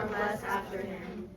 or less after him.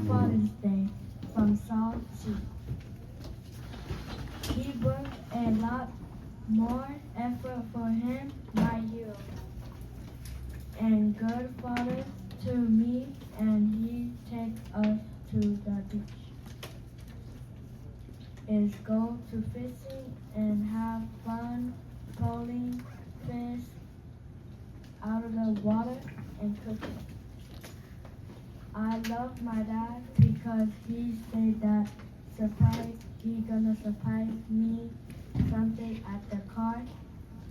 Father's Day from Saul T. He worked a lot more effort for him by you. And good father to me, and he take us to the beach. Is go to fishing and have fun pulling fish out of the water and cooking. I love my dad because he said that he gonna surprise me something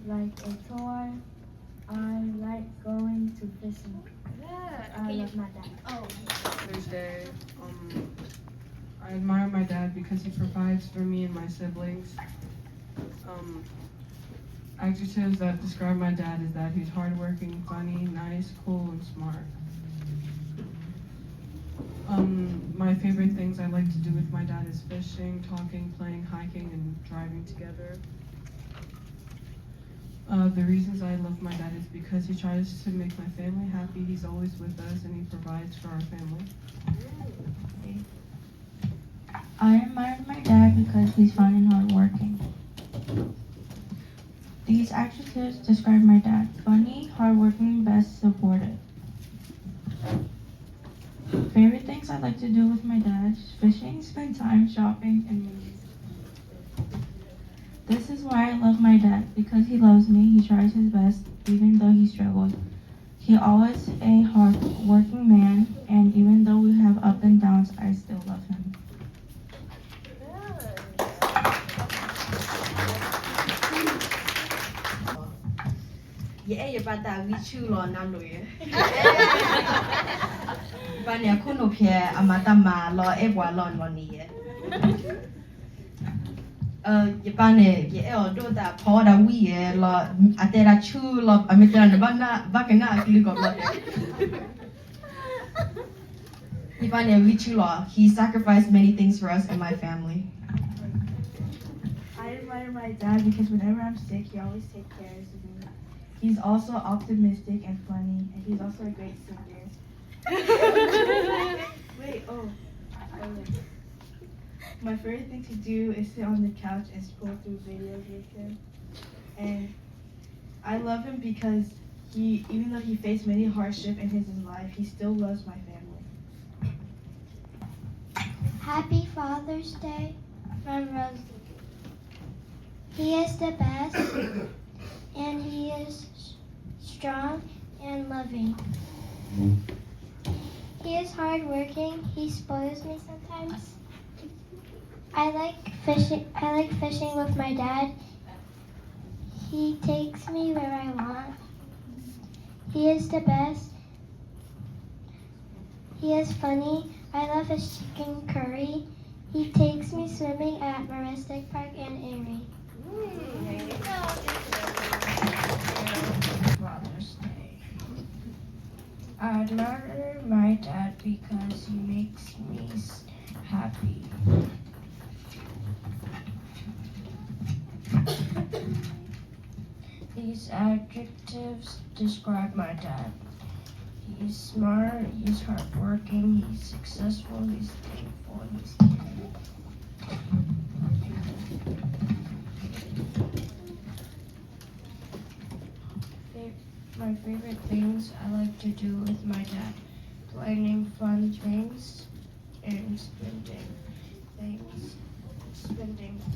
like a toy. I like going to fishing. I love my dad. Father's Day. I admire my dad because he provides for me and my siblings. Adjectives that describe my dad is that he's hardworking, funny, nice, cool, and smart. My favorite things I like to do with my dad is fishing, talking, playing, hiking, and driving together. The reasons I love my dad is because he tries to make my family happy, he's always with us, and he provides for our family. I admire my dad because he's fun and hardworking. These adjectives describe my dad: funny, hardworking, best, supportive. Favorite things I like to do with my dad: fishing, spend time shopping, and movies. This is why I love my dad, because he loves me, he tries his best, even though he struggles. He always a hard-working man, and even though we have up and downs, I still love him. Yeah, bata we chu lo nan lo ye. Banya kuno pye amata ma lo e bwa lo ni ye. Yepane ye o do da po da we ye lo atera chu lo ametera na bakana akli ko lo. Yepane we chu lo. He sacrificed many things for us and my family. I admire my dad because whenever I'm sick, he always takes care of me. He's also optimistic and funny, and he's also a great singer. My favorite thing to do is sit on the couch and scroll through videos with him. And I love him because even though he faced many hardships in his life, he still loves my family. Happy Father's Day from Rosie. He is the best, and he is strong and loving. He is hardworking. He spoils me sometimes. I like fishing with my dad. He takes me where I want. He is the best. He is funny. I love his chicken curry. He takes me swimming at Maristic Park and Erie. Father's Day. I admire my dad because he makes me happy. These adjectives describe my dad. He's smart, he's hardworking, he's successful, he's thankful, and he's caring. My favorite things I like to do with my dad: planning fun things and spending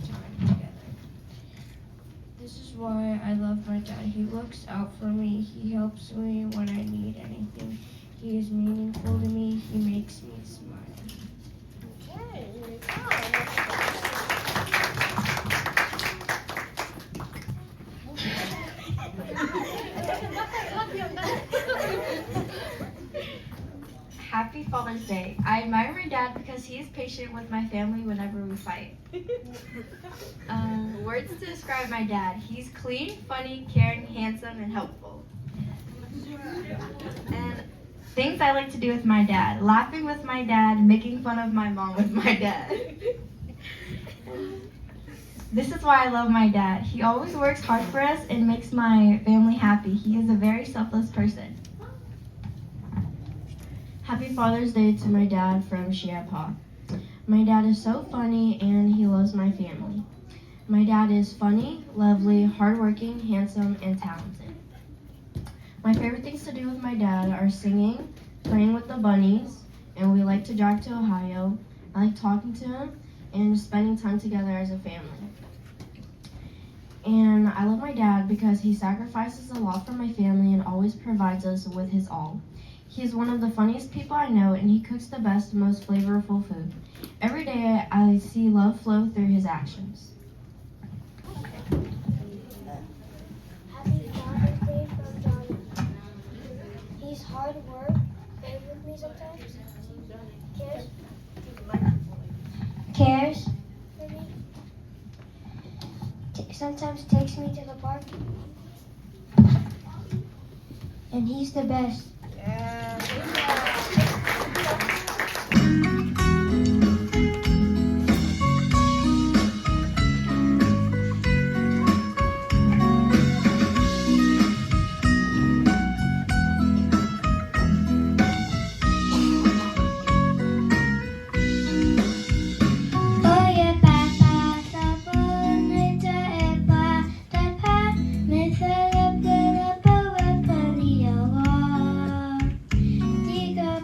time together. This is why I love my dad. He looks out for me. He helps me when I need anything. He is meaningful to me. He makes me smile. Happy Father's Day. I admire my dad because he is patient with my family whenever we fight. Words to describe my dad: he's clean, funny, caring, handsome, and helpful. And things I like to do with my dad: laughing with my dad, making fun of my mom with my dad. This is why I love my dad. He always works hard for us and makes my family happy. He is a very selfless person. Happy Father's Day to my dad from Shiapa. My dad is so funny and he loves my family. My dad is funny, lovely, hardworking, handsome, and talented. My favorite things to do with my dad are singing, playing with the bunnies, and we like to drive to Ohio. I like talking to him and spending time together as a family. And I love my dad because he sacrifices a lot for my family and always provides us with his all. He is one of the funniest people I know, and he cooks the best and most flavorful food. Every day I see love flow through his actions. hard work plays with me sometimes. Cares for me. Sometimes takes me to the park. And he's the best. Oh yeah, Papa, sabon ita epa, dapat misalap berapa paliawa. Jika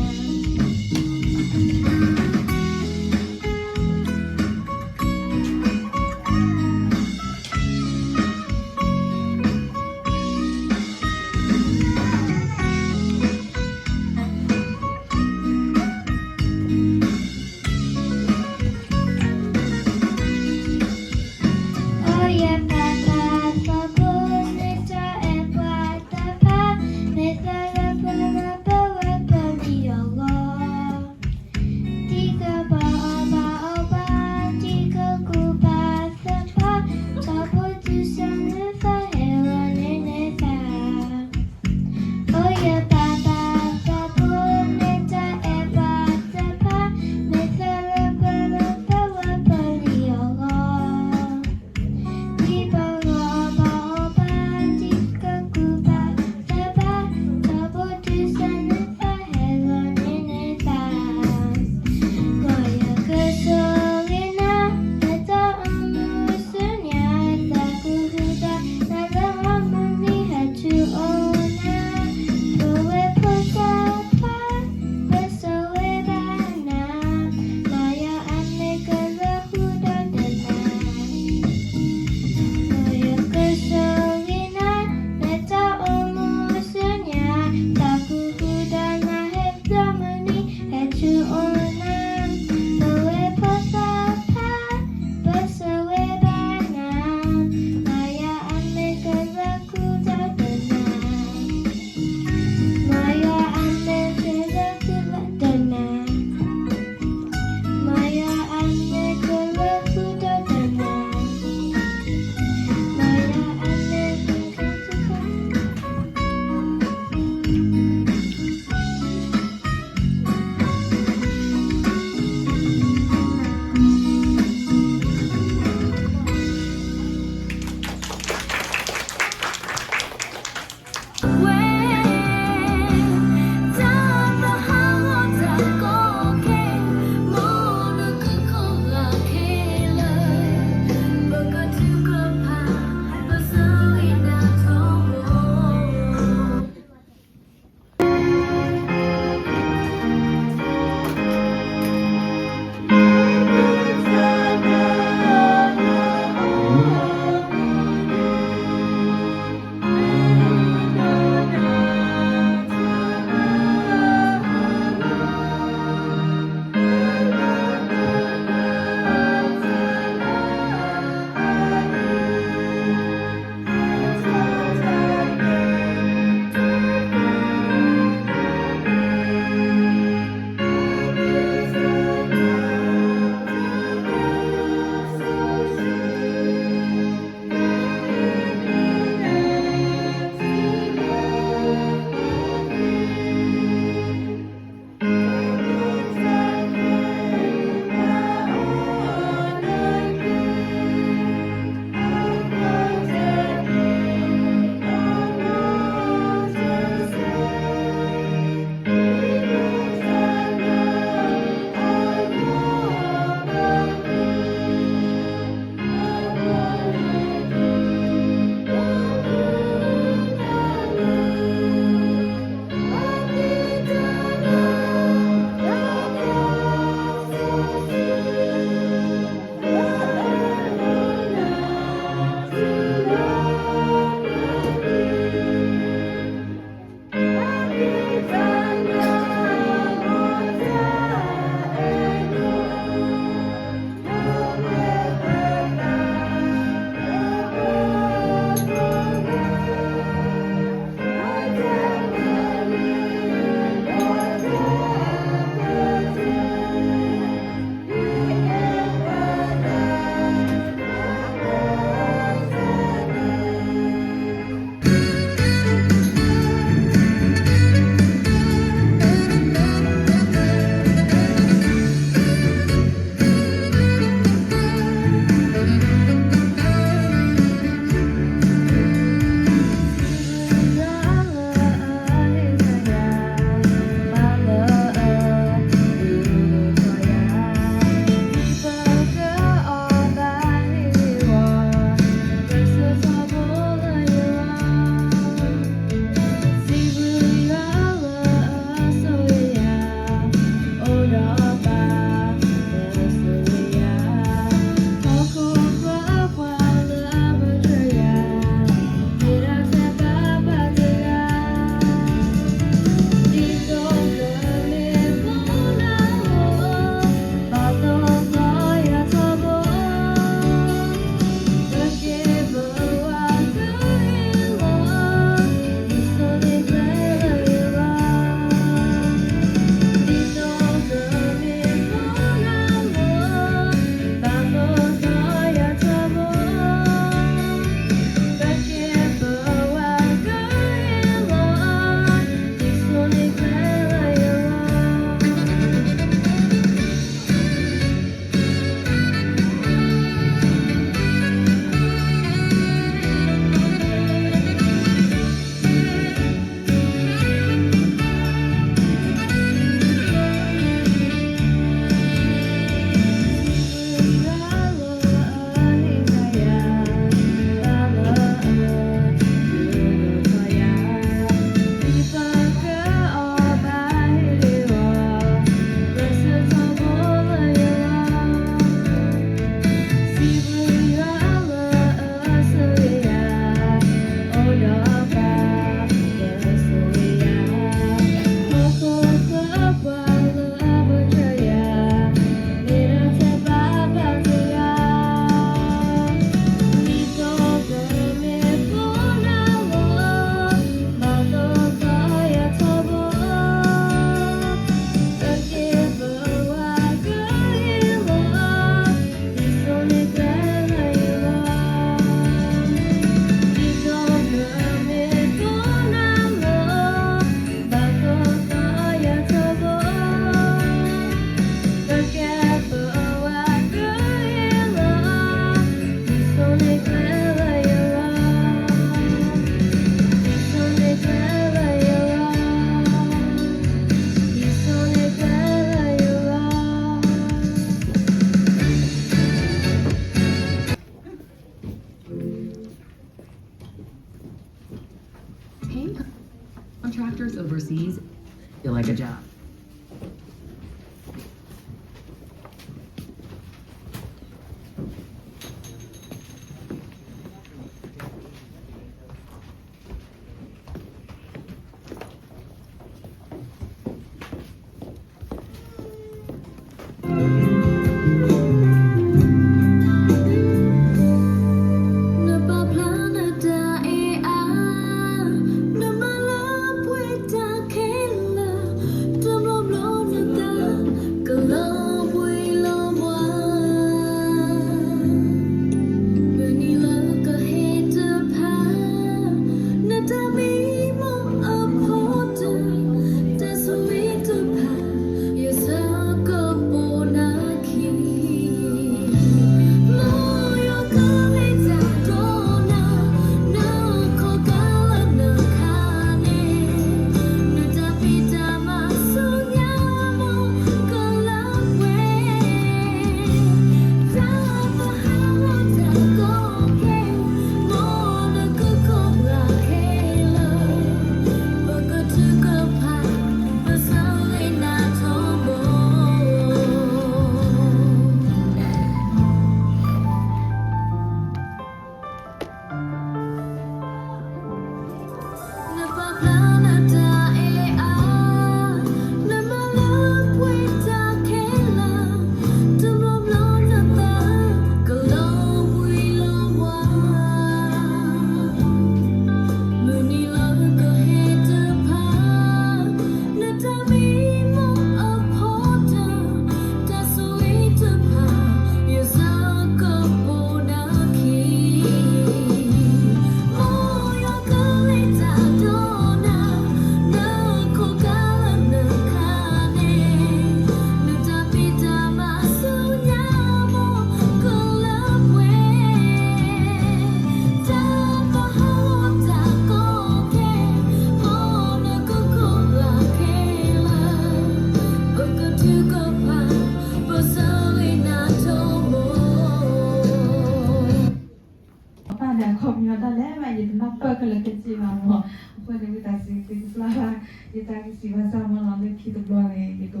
kita kisi sama lalu kita boleh kita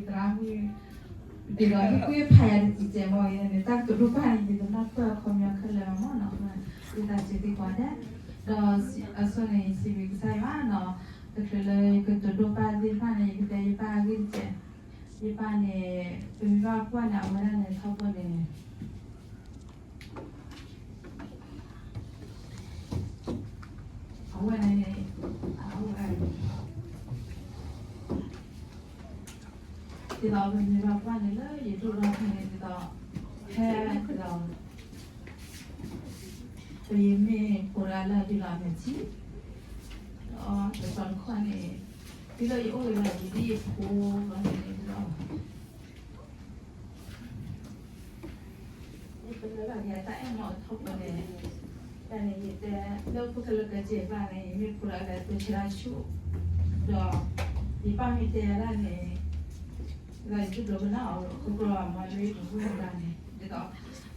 ramai kita kita payah di jemaah ini tak tuh payah kita nak kami kerja mana kita jadi pada soalnya si saya mana terkena kita payah di mana kita payah gitu di mana pembuat mana orang yang tahu ni awak ni awak thì đó mình vào quan này là gì tụi nó thì đó hè thì đó vì mình cô ra là đi làm gì đó để còn quan này thì là ôi là gì đi cô và này đó bây giờ là hiện tại em nói không có này cái này thì đâu có cái cái gì và này mình cô ra là tôi chỉ là chú đó thì bao nhiêu tiền là này là giúp đỡ bên nào cũng có mà đi cũng có làm này để đó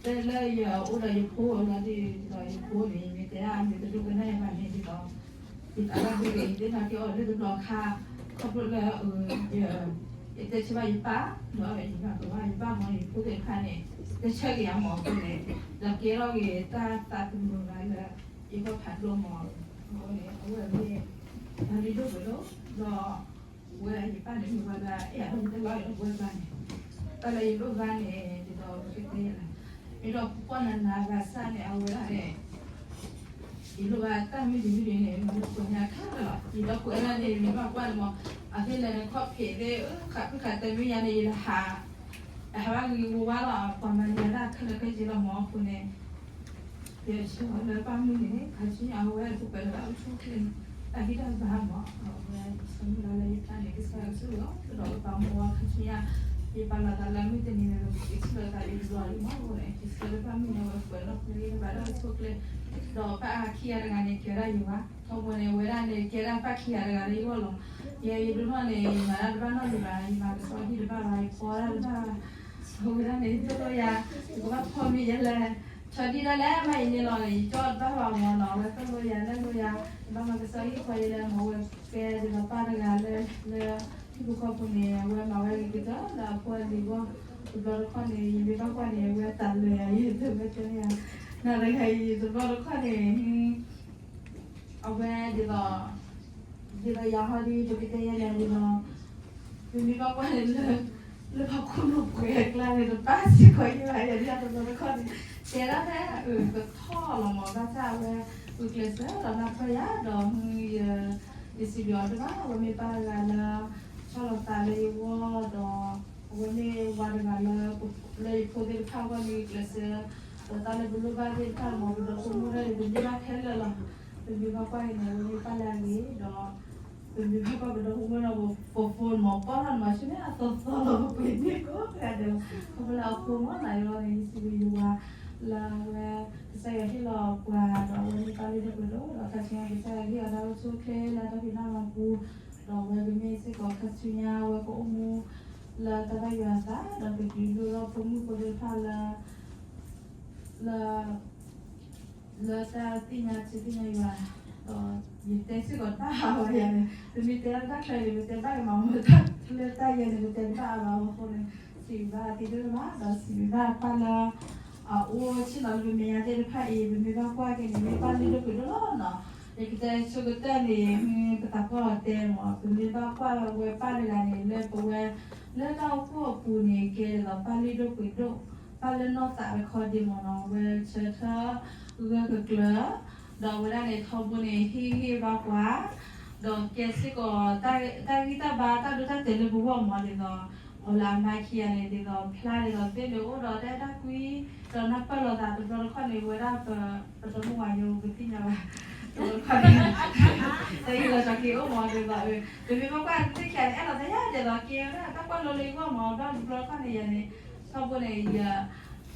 đây là giờ ở đây phố là đi rồi phố này mình để ăn thì tôi cái này mà đi đó thì ta làm cái gì là cái ở đây đó kha không được là giờ để chơi bài ba đó là những cái bài ba mà có thể khai này để chơi cái món cái này là cái đó cái ta từng mua lại là những cái phản đồ món cái này ở đây ta đi đâu vậy đó quê anh ba này người ta em không thấy nói được quê ba này ta lấy lúc ba này thì đó cái gì là cái đó quan là gà sa này ao quê này thì lúc ba ta mới đi này mà lúc của nhà khác rồi thì đó quê là này mình bảo quan mà à thế là nó có thể để khát tới bây giờ này là hà người mua là còn mà nhà đã khát cái gì là mỏ của này thì chỉ là ba mươi này khai chỉ ao quê tụi bé là chút cái Aquí dah faham, semula lagi kan ni sekarang suruh, sudah kamu kerja, di pala dalam itu ni sudah tadi jual lima orang, sekarang kami nak berbuat ni baru sokle, dah pak kiar dengan ni kira juga, kamu ni orang ni kira pak kiar dengan ni bolong, ya itu mana ni mana mana ni mana soal ni mana koral dah, orang ni itu tu ya, itu apa kami jalan. Cho đi ra lẽ mày như là cho bác vào mà nó là các lôi nhà nên lôi nhà bác mà cái sao ít quay là màu cái thì nó ba được gà lên lên thì cũng có phần này quay màu cái đó là quay gì qua rồi con này vì bác quan này quay tàn lười ấy từ cái chỗ này là đây hay từ bác con này ở bên thì là giờ họ đi cho cái tay này thì nó vì bác quan này là bác không được quay lại thì nó ba chỉ quay như vậy thì ra từ con này thế đó thế cái thọ là một cái sao về cái sữa là nó phải á đó thì sử dụng đó và mình phải là cho nó ta lấy qua đó và mình qua được là lấy phụ được khâu qua cái sữa ta lấy bulu ba thì ta một đó cũng mua đây thì ra thế là mình phải quay này mình phải làm gì đó mình phải qua đó cũng mua là một phone một bao mà chứ này to là một cái gì có cái đều không là không này rồi sử dụng là saya hilang qua đó với kali được đó là các nhà cái saya đi ở đâu số kê là đó Việt Nam aku đó với bên mình sẽ có các nhà với có mu là ta đây là啥đó cái gì đó cũng mu có thể pha là ta tin nhà chỉ tin nhà những cái sự còn ta vậy này từ mình tới các thầy mình tới các mong người ta lên tay vậy mình tới ta vào hôm nay xì ba thì đưa má đó xì ba pha là ô chỉ là người mình để phải mình phải qua cái này mình phải đi được cái đó nó để cái số cái tên này cái ta có tên mà mình phải qua về phải là này lên về lên đâu có phụ này cái là phải đi được cái đó phải lên nó tạo cái đi mà nó về chơi thơ về cái cửa đó về này thâu phụ này hi vào quá đó cái gì có ta kita ba ta được ta tên là bố mà thì nó làm bài kia này thì nó play thì nó tên được đó đây đã quý rồi nó phải là đạt được rồi con này vừa ra rồi ngoài nhiều cái tin nào rồi con này đây là cho kiểu mà được rồi vì mà quan cái này em là thấy giờ là kia đó các con lo lấy qua mà đó rồi con này sau bữa này giờ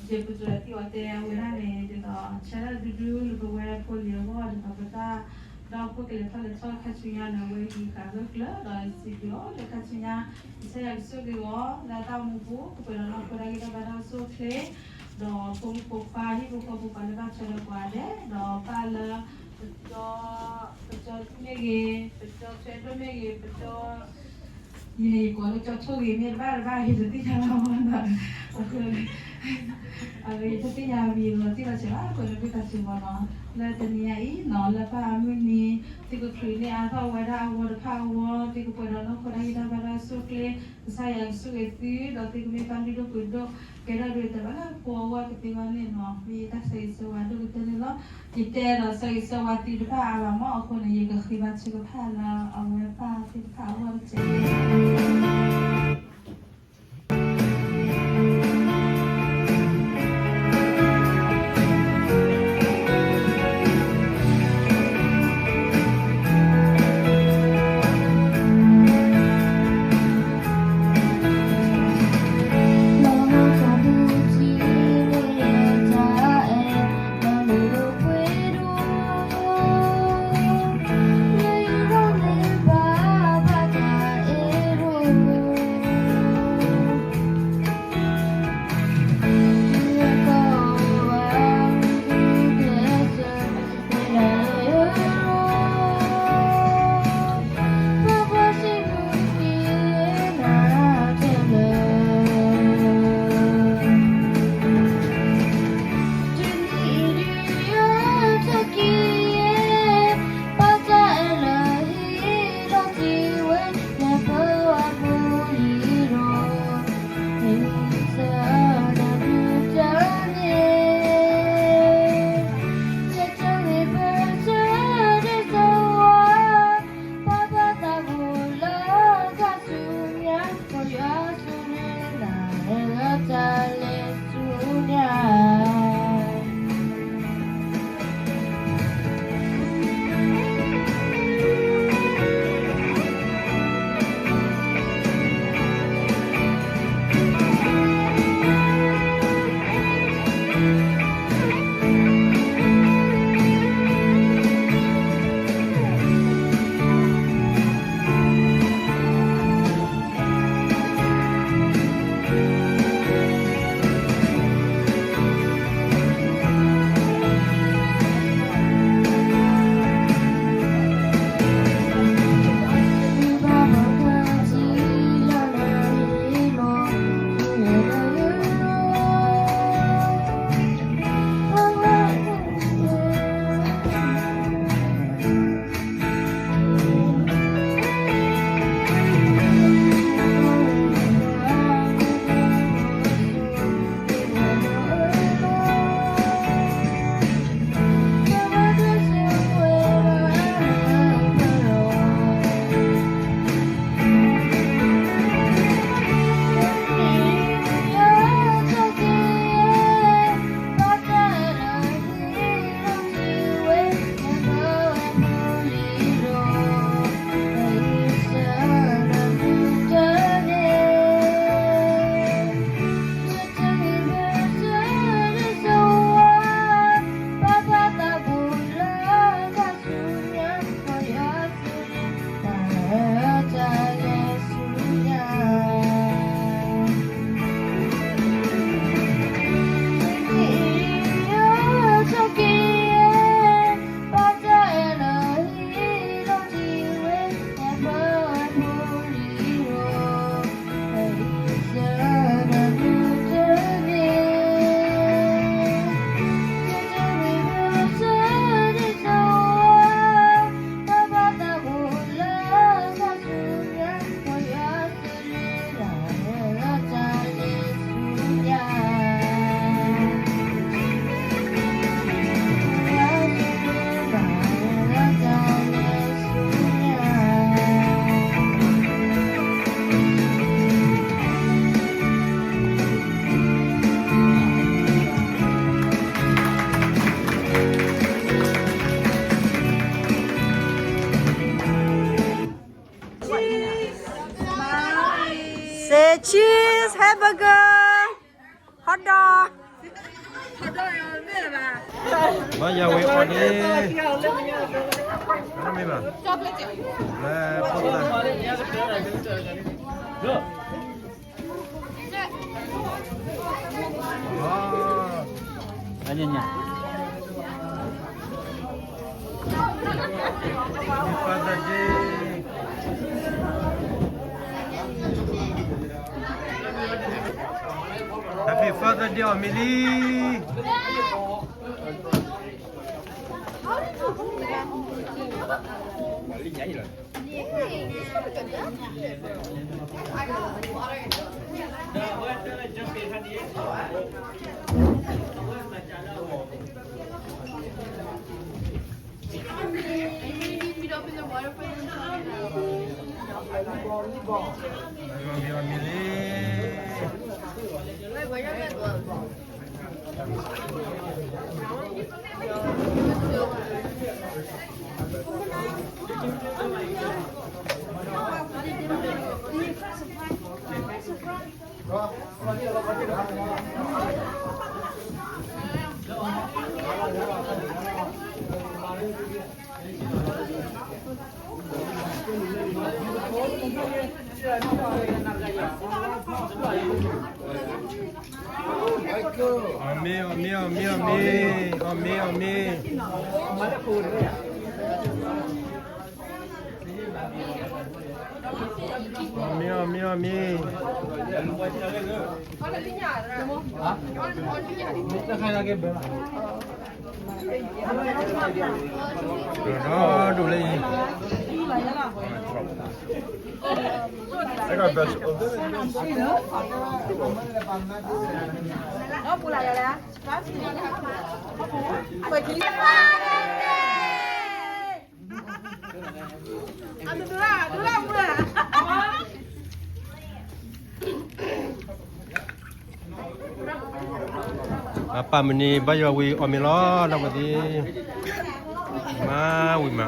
bây giờ thì ở đây vừa ra này thì nó sẽ là du được vừa phơi nhiều quá thì phải ta đó có cái là cho khách nhà là với cái cả rất lớn rồi thì đó là khách nhà sẽ là số cái đó là tao mua bố phải là nó phải là cái đó số thế đó cũng có pha thì cũng có pha là cho nó qua đấy đó pha là betul megi, betul cendol megi, betul ini kalau cocok ini bar hidup di dalam mana, agak itu punya bil, tidak celah kalau kita cuma lah tenia ini, lah paham ini, tiga kali ini ada awal power, tiga pada nak pada kita pada sukle, saya suka itu, dah tiga mekan hidup hidup, kira duit terbalas, power ketika ni, no, kita saya sesuatu kita ni lah, kita saya sesuatu itu apa, mau aku ni juga khibat juga lah, awal apa, kita awal cek. Say cheese, hamburger, hot dog. Bây giờ quay on đi. Nó mới mà. Là không là. Anh nhìn nhỉ. Father Day Happy Father Day Amelie Đó, đủ lên. I got vegetables. Apa meni bayo wi omilo na mati. Ma wi ma.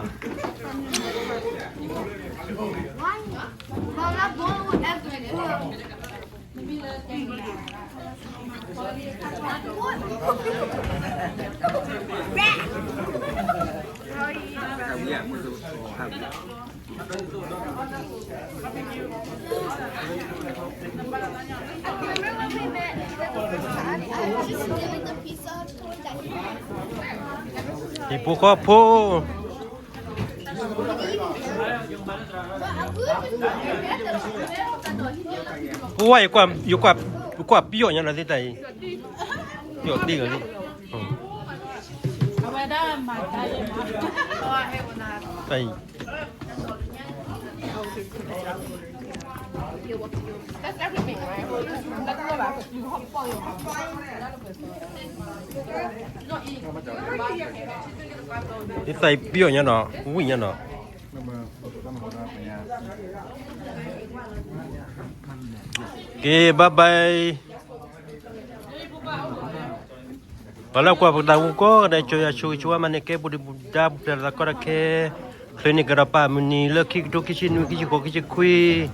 Ibu kopo. Ủa yêu quả biểu như là thế này biểu đi rồi đi đây cái tay biểu như nó vui như nó Okay, bye-bye. Wala kwa pagdaw ko, kada choya manike budi buda buda ko ke klinik garapa muni leki do kichi nu kichi ko kichi kui.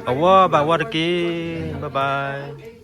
Awa ba war ki. Bye-bye.